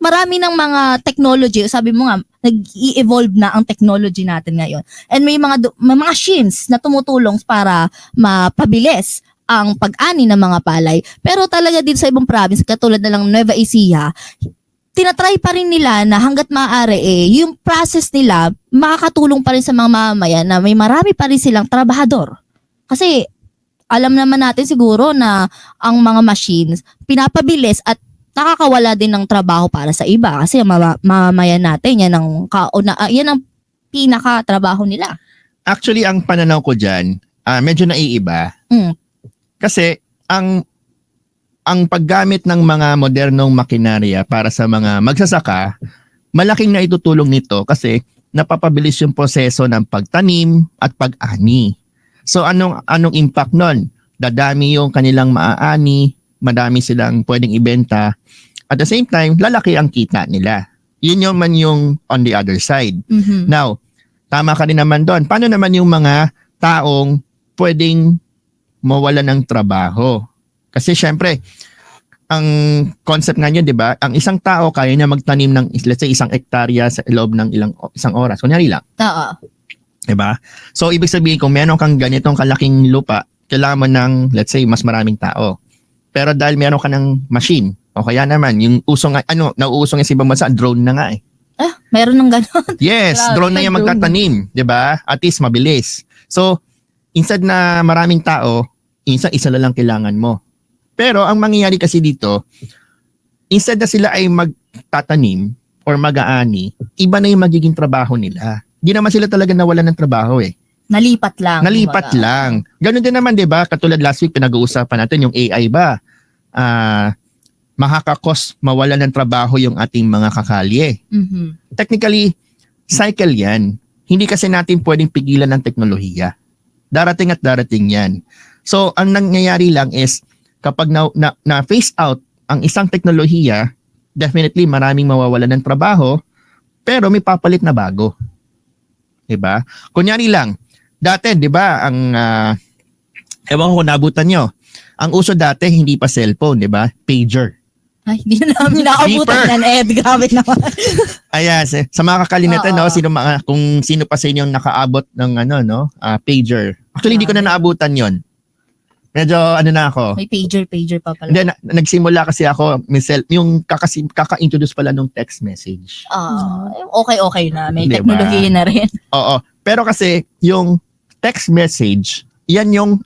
marami ng mga technology, sabi mo nga, nag-i-evolve na ang technology natin ngayon. And may may mga machines na tumutulong para mapabilis ang pag-ani ng mga palay. Pero talaga din sa ibang province, katulad na lang Nueva Ecija, tinatry pa rin nila na hanggat maaari yung process nila makakatulong pa rin sa mga mamamayan na may marami pa rin silang trabahador. Kasi alam naman natin siguro na ang mga machines pinapabilis at nakakawala din ng trabaho para sa iba kasi mamamayan natin yan ang pinaka-trabaho nila. Actually, ang pananaw ko dyan, medyo naiiba. Kasi ang paggamit ng mga modernong makinarya para sa mga magsasaka, malaking naitutulong nito kasi napapabilis yung proseso ng pagtanim at pag-ani. So anong impact nun? Dadami yung kanilang maaani, madami silang pwedeng ibenta. At the same time, lalaki ang kita nila. Yun yung on the other side. Now, tama ka rin naman doon. Paano naman yung mga taong pwedeng mawala ng trabaho? Kasi syempre, ang concept nga niya, di ba? Ang isang tao kaya niya magtanim ng, let's say, 1 hektarya sa loob ng isang oras. Kunyari lang. Oo. Di ba? So, ibig sabihin, kung meron kang ganitong kalaking lupa, kailangan mo ng, let's say, mas maraming tao. Pero dahil meron ka ng machine, o kaya naman, yung usong, nauusong yung sa ibang bansa, drone na nga eh. Meron ng gano'n. Yes, drone na yung magtatanim. Di ba? At least, mabilis. So, instead na maraming tao, isa lang kailangan mo. Pero ang mangyayari kasi dito, instead na sila ay magtatanim or mag-aani, iba na yung magiging trabaho nila. Hindi naman sila talaga nawalan ng trabaho eh. Nalipat lang. Ganun din naman, di ba? Katulad last week, pinag-uusapan natin yung AI ba? Makakakos mawala ng trabaho yung ating mga kakalye. Technically, cycle yan. Hindi kasi natin pwedeng pigilan ng teknolohiya. Darating at darating yan. So, ang nangyayari lang is, kapag na-phase out ang isang teknolohiya, definitely maraming mawawalan ng trabaho, pero may papalit na bago. Diba? Kunyari lang, dati, diba, ewan ko kung nabutan nyo, ang uso dati, hindi pa cellphone, diba? Pager. Ay, hindi na namin nakabutan yan, Ed. Gamit naman. Ayan, sa mga kakalinatan, no, kung sino pa sa inyo nakaabot ng pager. Actually, hindi ko na naabutan yon. Medyo na ako. May pager pa pala. Hindi, nagsimula kasi ako, yung kaka-introduce pala nung text message. Okay na. May Diba? teknolohiya na rin. Oo. Pero kasi, yung text message, yan yung,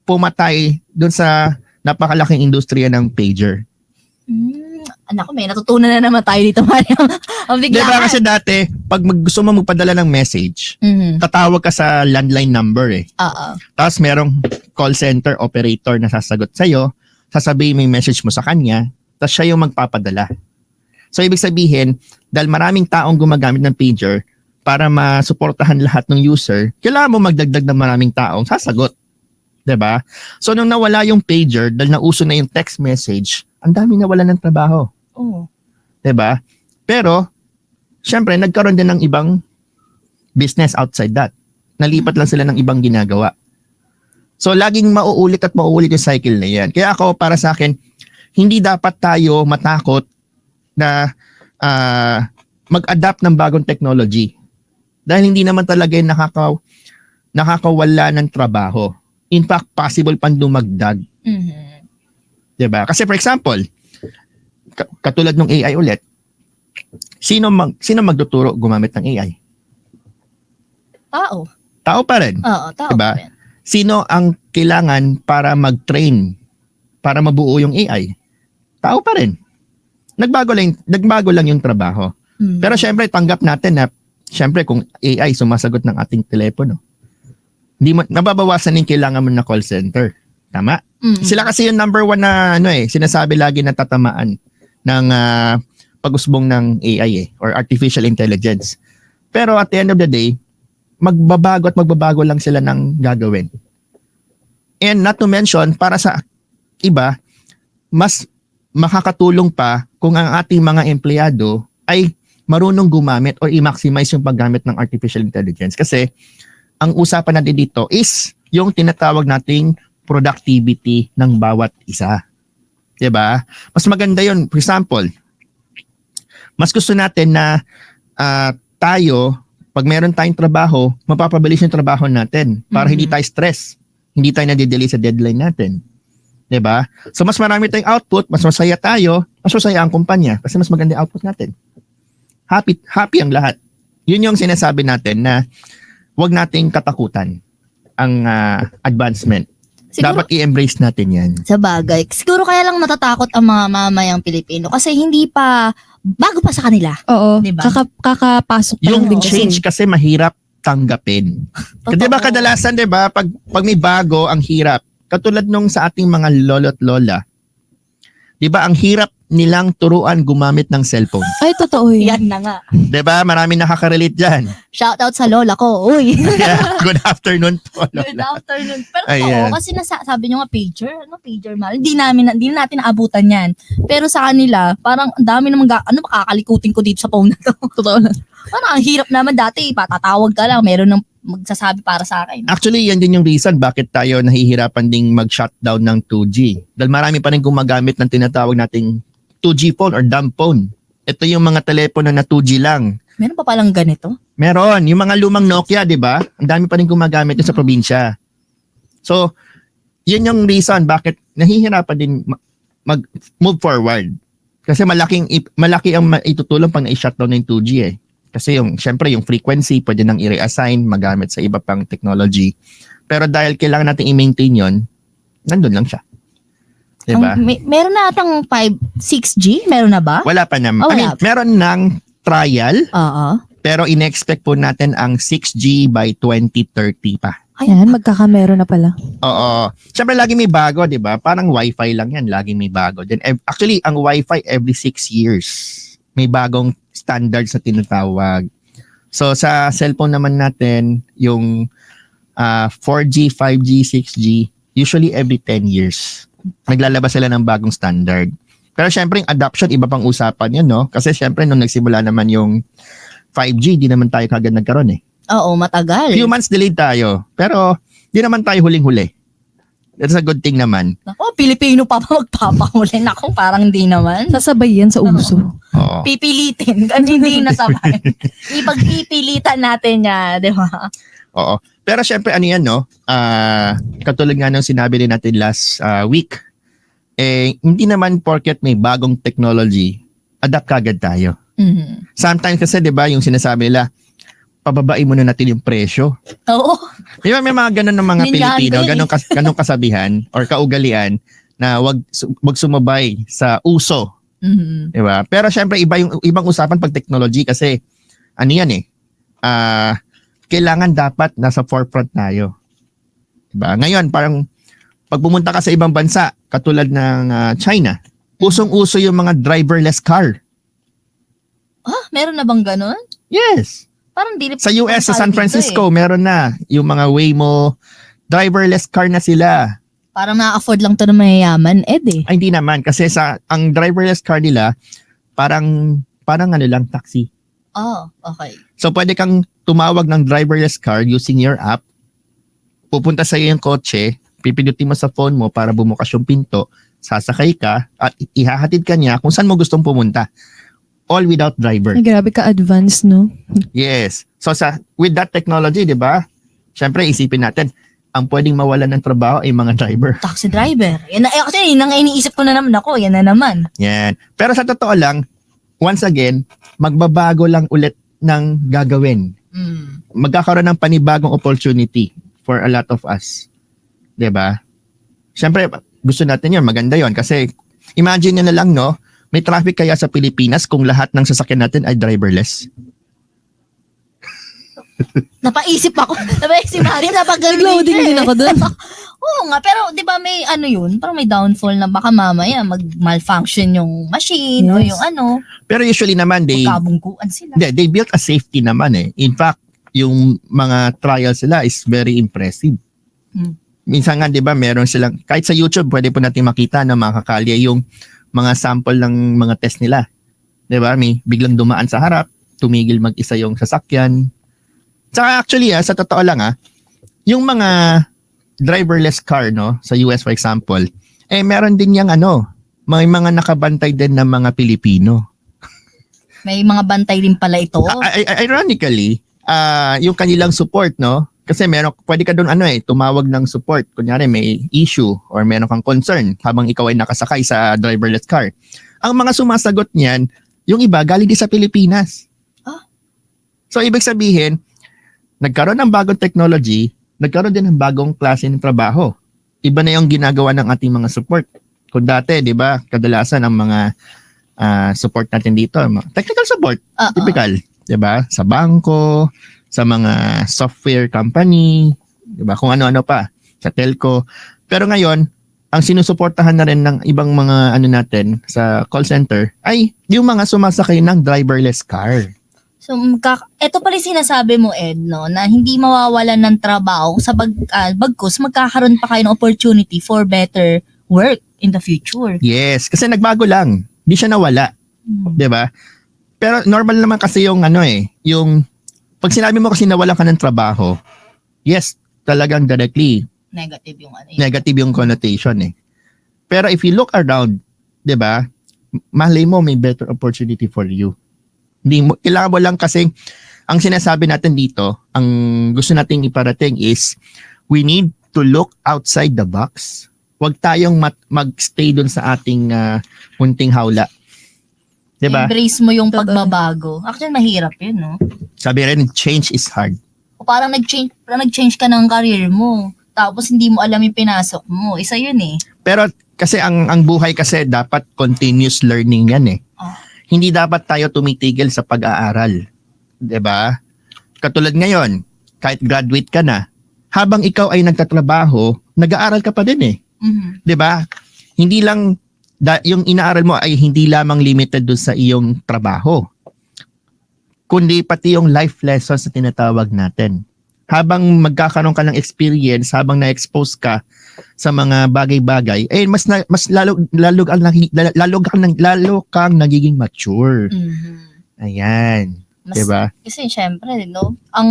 pumatay dun sa napakalaking industriya ng pager. Anak ko, may natutunan na naman tayo dito, Mario. Ang biglaan. Diba kasi dati, pag gusto mo magpadala ng message, tatawag ka sa landline number eh. Oo. Tapos merong call center operator na sasagot sa'yo, sasabihin mo yung message mo sa kanya, tapos siya yung magpapadala. So ibig sabihin, dahil maraming taong gumagamit ng pager para masuportahan lahat ng user, kailangan mo magdagdag ng maraming taong sasagot. Diba? So nung nawala yung pager, dahil nauso na yung text message, ang dami nawala ng trabaho. Oo. Diba? Pero, syempre, nagkaroon din ng ibang business outside that. Nalipat lang sila ng ibang ginagawa. So, laging mauulit at mauulit yung cycle na yan. Kaya ako, para sa akin, hindi dapat tayo matakot na mag-adapt ng bagong technology. Dahil hindi naman talaga yung nakakawala ng trabaho. In fact, possible pang dumagdag. Diba? Kasi for example, katulad ng AI ulit, sino magtuturo gumamit ng AI? Tao. Tao pa rin. Oo, tao diba? pa rin. Sino ang kailangan para mag-train, para mabuo yung AI? Tao pa rin. Nagbago lang yung trabaho. Pero syempre, tanggap natin na syempre kung AI sumasagot ng ating telepono, nababawasan yung kailangan mo na call center. Tama? Sila kasi yung number 1 na sinasabi lagi na tatamaan ng pag-usbong ng AI or artificial intelligence. Pero at the end of the day, magbabago lang sila ng gagawin. And not to mention, para sa iba, mas makakatulong pa kung ang ating mga empleyado ay marunong gumamit or i-maximize yung paggamit ng artificial intelligence. Kasi ang usapan natin dito is yung tinatawag nating productivity ng bawat isa. Diba? Mas maganda yun. For example, Mas gusto natin na tayo, pag meron tayong trabaho, mapapabilis yung trabaho natin para hindi tayo stress. Hindi tayo nadidelay sa deadline natin. 'Di ba? So mas marami tayong output, mas masaya tayo, mas masaya ang kumpanya kasi mas maganda yung output natin. Happy ang lahat. Yun yung sinasabi natin na wag nating katakutan ang advancement. Siguro, Dapat i-embrace natin yan. sa bagay. Siguro kaya lang natatakot ang mga mamayang Pilipino kasi hindi pa, bago pa sa kanila. Oo. Diba? Kakapasok pa lang Yung din change kasi mahirap tanggapin. Totoo. 'Di ba kadalasan 'di ba pag may bago ang hirap. Katulad nung sa ating mga lolo't lola. 'Di ba ang hirap nilang turuan gumamit ng cellphone. Ay, totoo yun. Yan na nga. 'Di ba? Maraming nakaka-relate diyan. Shout out sa lola ko. Uy. Good afternoon po, Good lola. afternoon. Pero Ayan. kasi sabi nyo nga pager, pager mahal. Hindi natin naabutan yan. Pero sa kanila, parang ang dami namang makakalikutin ko dito sa phone na to. Totoo lang. Parang ang hirap naman dati, patatawag ka lang, meron ng magsasabi para sa akin. Actually, yan din yung reason bakit tayo nahihirapan ding mag-shutdown ng 2G. Dahil marami pa rin gumagamit ng tinatawag nating 2G phone or dumb phone. Ito yung mga telepono na 2G lang. Meron pa palang ganito? Meron. Yung mga lumang Nokia, di ba? Ang dami pa rin gumagamit yun sa probinsya. So, yun yung reason bakit nahihirapan din mag-move forward. Kasi malaki ang itutulong pag na-shutdown ng 2G eh. Kasi syempre yung frequency, pwede nang i-reassign, magamit sa iba pang technology. Pero dahil kailangan natin i-maintain yun, nandun lang siya. Diba? Meron na atang 6G? Meron na ba? Wala pa naman. Oh, I mean, wala. meron ng trial, Oo. pero in-expect po natin ang 6G by 2030 pa. Ayan, magkakamero na pala. Oo. Siyempre, lagi may bago, di ba? Parang wifi lang yan. Lagi may bago. Then, actually, ang wifi every 6 years. May bagong standards na tinatawag. So, sa cellphone naman natin, yung 4G, 5G, 6G, usually every 10 years. Naglalabas sila ng bagong standard. Pero syempre, yung adoption, iba pang usapan yan, no? Kasi syempre, nung nagsimula naman yung 5G, di naman tayo kagad nagkaroon eh. Oo, matagal. Few months delayed tayo. Pero, di naman tayo huling-huli. That's a good thing naman. Ako, Pilipino pa magpapahuli. Ako, parang hindi naman. Sasabay yan sa uso. Oo. Pipilitin. Kasi hindi nasabay. Ipagpipilitan natin niya, di ba? Oo. Pero syempre, ano yan, no? Katulad nga ng sinabi rin natin last week, hindi naman porket may bagong technology, adapt kagad tayo. Mhm. Sometimes kasi, di ba, yung sinasabi nila, pababain muna natin yung presyo. Oo. Di ba may mga ganun ng mga Linyado Pilipino, eh. ganun kasabihan or kaugalian na wag sumabay sa uso. Mhm. Di ba? Pero syempre, ibang usapan pag technology kasi, ano yan eh, kailangan dapat nasa forefront tayo. Diba? Ngayon, parang pag pumunta ka sa ibang bansa, katulad ng China, usong-uso yung mga driverless car. Meron na bang ganun? Yes. Parang di Sa US, sa San dito Francisco, eh. meron na yung mga Waymo, driverless car na sila. Parang na-afford lang to ng mayayaman, Ed eh. Ay, hindi naman. Kasi ang driverless car nila, parang ano lang, taxi. Oh, okay. So, pwede kang tumawag ng driverless car using your app. Pupunta sa iyo yung kotse, pipindutin mo sa phone mo para bumukas yung pinto, sasakay ka, at ihahatid ka niya kung saan mo gustong pumunta. All without driver. Ay, grabe ka-advance, no? Yes. So, with that technology, di ba? Siyempre, isipin natin, ang pwedeng mawalan ng trabaho ay mga driver. Taxi driver. Yan na, kasi yun ang iniisip ko na naman ako. Yan na naman. Yan. Pero sa totoo lang, once again, magbabago lang ulit ng gagawin. Magkakaroon ng panibagong opportunity for a lot of us. 'Di ba? Siyempre, gusto natin 'yon, maganda 'yon kasi imagine niyo na lang, no, may traffic kaya sa Pilipinas kung lahat ng sasakyan natin ay driverless. Napaisip ako. Napaisip ako. Nag-loading din ako dun. Oo nga, pero di ba may ano yun? Parang may downfall na baka mamaya mag-malfunction yung machine o Yes. yung ano. Pero usually naman Magkabungkuan sila. they built a safety naman eh. In fact, yung mga trials sila is very impressive. Hmm. Minsan nga, di ba, meron silang, kahit sa YouTube, pwede po natin makita na mga kakalya yung mga sample ng mga test nila. Di ba? May biglang dumaan sa harap, tumigil mag-isa yung sasakyan. Tsaka actually, sa totoo lang, yung mga driverless car, no, sa US for example, meron din yung may mga nakabantay din ng mga Pilipino. May mga bantay din pala ito. Ironically, yung kanilang support, no? Kasi pwede ka doon tumawag ng support. Kunyari may issue or meron kang concern habang ikaw ay nakasakay sa driverless car. Ang mga sumasagot niyan, yung iba galing din sa Pilipinas. Ah. So ibig sabihin, nagkaroon ng bagong technology, nagkaroon din ng bagong klase ng trabaho. Iba na yung ginagawa ng ating mga support. Kung dati, di ba, kadalasan ang mga support natin dito, technical support, Oo. typical, di ba? Sa bangko, sa mga software company, di ba? Kung ano-ano pa, sa telco. Pero ngayon, ang sinusuportahan na rin ng ibang mga natin sa call center ay yung mga sumasakay ng driverless car. So, ito pala yung sinasabi mo, Ed, no, na hindi mawawalan ng trabaho sa bagkus, magkakaroon pa kayo ng opportunity for better work in the future. Yes, kasi nagbago lang. Di siya nawala, 'di ba? Pero normal naman kasi yung yung pag sinabi mo kasi nawalan ka ng trabaho, yes, talagang directly Negative yung negative yung connotation eh. Pero if you look around, 'di ba? Malay mo may better opportunity for you. Hindi mo kailangan mo lang kasi ang sinasabi natin dito, ang gusto nating iparating is we need to look outside the box. Huwag tayong magstay dun sa ating munting hawla. 'Di ba? Embrace mo yung Totoo. pagbabago. Actually, mahirap yun, no? Sabi rin, change is hard. O parang nag-change ka ng career mo. Tapos hindi mo alam yung pinasok mo. Isa yun eh. Pero kasi ang buhay kasi dapat continuous learning yan eh. Ah. Hindi dapat tayo tumitigil sa pag-aaral. 'Di ba? Katulad ngayon, kahit graduate ka na, habang ikaw ay nagtatrabaho, nag-aaral ka pa din eh. Mhm. 'Di ba? Hindi lang yung inaaral mo ay hindi lamang limited dun sa iyong trabaho. Kundi pati yung life lessons na tinatawag natin. Habang magkakaroon ka ng experience, habang na-expose ka sa mga bagay-bagay, mas lalo kang nagiging mature. Mhm. Ayan, Mas, 'di ba? Kasi syempre, no, ang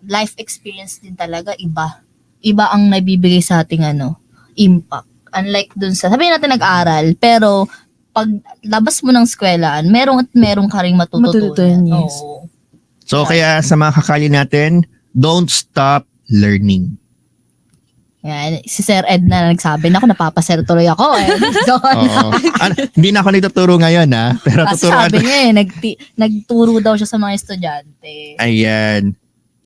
life experience din talaga iba. Iba ang nabibigay sa ating impact. Unlike dun sa, sabihin natin nag-aral, pero pag labas mo ng eskwelahan, merong ka ring matututunan. Matututunan, yes. Oo. So kaya sa mga kakali natin, don't stop learning. Yan, si Sir Ed na nagsabi, naku, napapaser tuloy ako eh. So, Oo. Hindi na ako nagtuturo ngayon pero kasi tuturuan. sabi niya nagturo daw siya sa mga estudyante. Ayan.